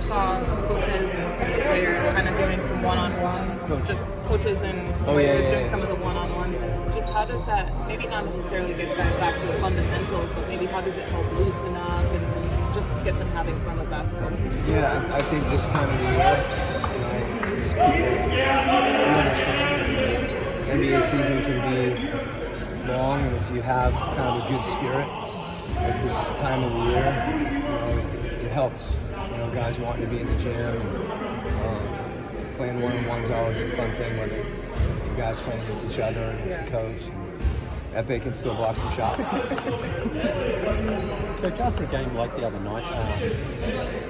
saw coaches and some of the players kind of doing some one-on-one, just coaches and players doing some of the one-on-one. Just how does that, maybe not necessarily get guys back to the fundamentals, but maybe how does it help loosen up and just get them having fun with basketball? Yeah, I think this time of the year, just people understand NBA season can be long, and if you have kind of a good spirit at this time of the year, it helps. Guys wanting to be in the gym, playing one-on-one is always a fun thing, whether you guys playing against each other or against the coach. Epe can still block some shots. Coach, after a game like the other night,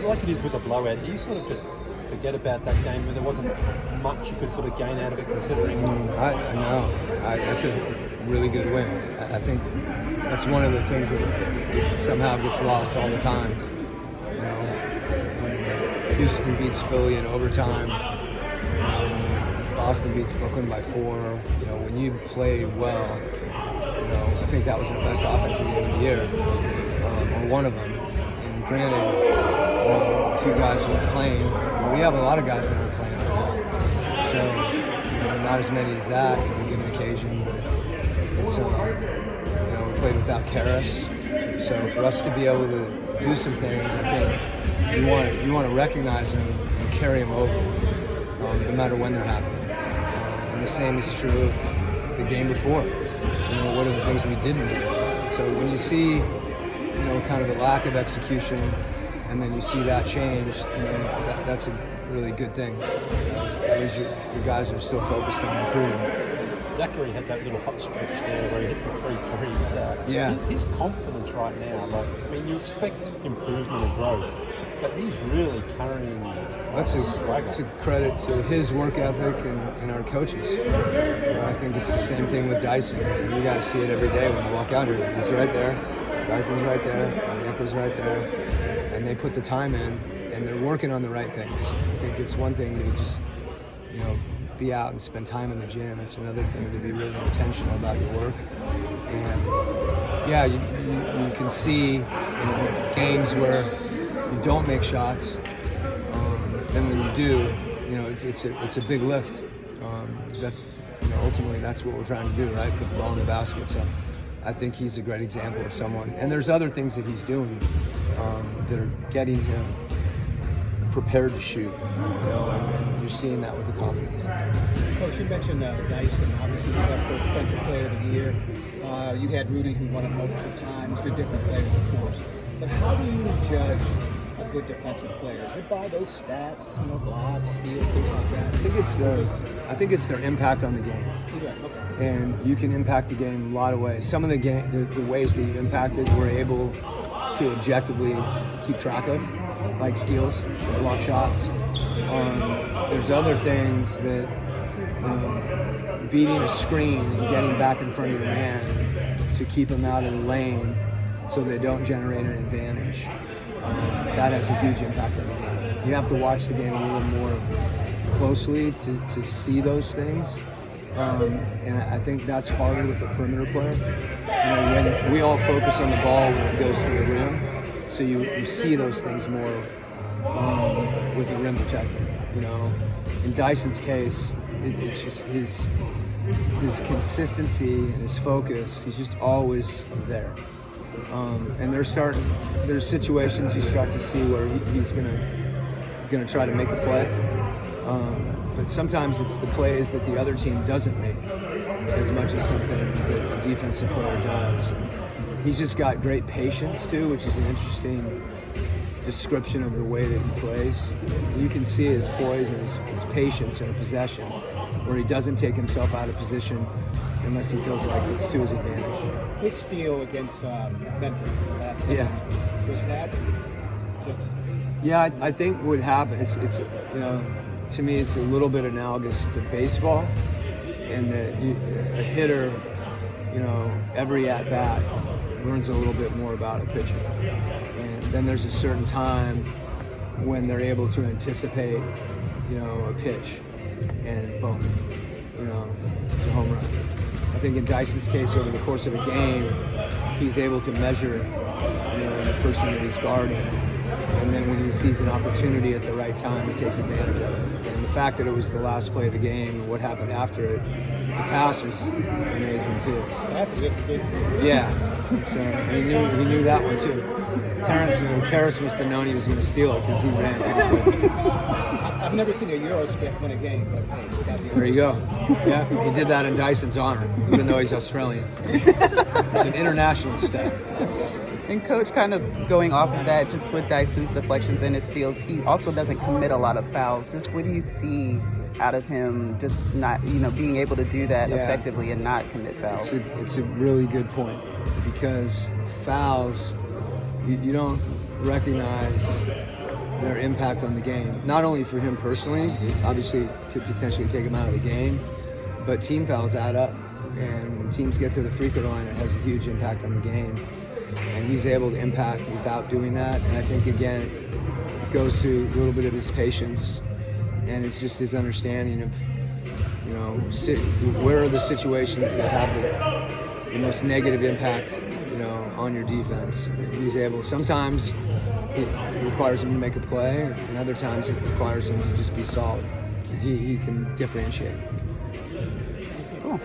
like it is with a blowout, do you sort of just forget about that game where there wasn't much you could sort of gain out of it considering? I know. That's a really good win. I think that's one of the things that somehow gets lost all the time. Houston beats Philly in overtime. Boston beats Brooklyn by 4. When you play well, I think that was their best offensive game of the year, or one of them. And granted, a few guys weren't playing. We have a lot of guys that aren't playing right now. So, not as many as that on a given occasion, but it's, we played without Karras. So for us to be able to do some things, I think you want to recognize them and carry them over, no matter when they're happening. And the same is true of the game before. What are the things we didn't do? So when you see, kind of a lack of execution, and then you see that change, that's a really good thing. At least your guys are still focused on improving. Zachary had that little hot stretch there where he hit the 3 threes. Yeah. His confidence right now, you expect improvement and growth, but he's really carrying. That's a credit to his work ethic and our coaches. I think it's the same thing with Dyson. You guys see it every day when you walk out here. He's right there. Dyson's right there. Nico's right there. And they put the time in, and they're working on the right things. I think it's one thing to just, be out and spend time in the gym. It's another thing to be really intentional about your work. And yeah, you can see in games where you don't make shots, then when you do, it's a big lift. That's ultimately that's what we're trying to do, right? Put the ball in the basket. So I think he's a great example of someone. And there's other things that he's doing that are getting him prepared to shoot. And you're seeing that with the confidence. Coach, you mentioned Dyson. Obviously, he's up for Defensive Player of the Year. You had Rudy, who won it multiple times. They're different players, of course. But how do you judge a good defensive player? Is it by those stats, blocks, steals, things like that? I think it's their impact on the game. Okay. And you can impact the game a lot of ways. Some of the ways that you impacted we're able to objectively keep track of, like steals, block shots. There's other things that beating a screen and getting back in front of your man to keep them out of the lane so they don't generate an advantage. That has a huge impact on the game. You have to watch the game a little more closely to see those things. And I think that's harder with a perimeter player. When we all focus on the ball when it goes to the rim, so you see those things more with the rim protection. In Dyson's case, it's just his consistency and his focus. He's just always there. And there's situations you start to see where he's gonna try to make a play. But sometimes it's the plays that the other team doesn't make as much as something that a defensive player does. He's just got great patience too, which is an interesting description of the way that he plays. You can see his poise and his patience in a possession where he doesn't take himself out of position unless he feels like it's to his advantage. His steal against Memphis in the last second, was that just... Yeah, I think what happened, it's to me it's a little bit analogous to baseball, and that a hitter, every at-bat learns a little bit more about a pitcher. And then there's a certain time when they're able to anticipate, a pitch, and boom, it's a home run. I think in Dyson's case, over the course of a game, he's able to measure, the person that he's guarding, and then when he sees an opportunity at the right time, he takes advantage of it. And the fact that it was the last play of the game and what happened after it, the pass was amazing too. That's just a business. Yeah, so he knew that one too. Terrence, Karras must have known he was going to steal it because he ran pretty quick. I've never seen a Euro step win a game, but hey, it's got to be. There you go. Yeah, he did that in Dyson's honor, even though he's Australian. It's an international step. And Coach, kind of going off of that, just with Dyson's deflections and his steals, he also doesn't commit a lot of fouls. Just what do you see out of him just not, being able to do that effectively and not commit fouls? It's a really good point because fouls, you don't recognize their impact on the game. Not only for him personally, it obviously could potentially take him out of the game, but team fouls add up. And when teams get to the free throw line, it has a huge impact on the game. And he's able to impact without doing that. And I think, again, it goes to a little bit of his patience, and it's just his understanding of, where are the situations that have the most negative impact, on your defense. And he's able, sometimes it requires him to make a play, and other times it requires him to just be solid. He can differentiate.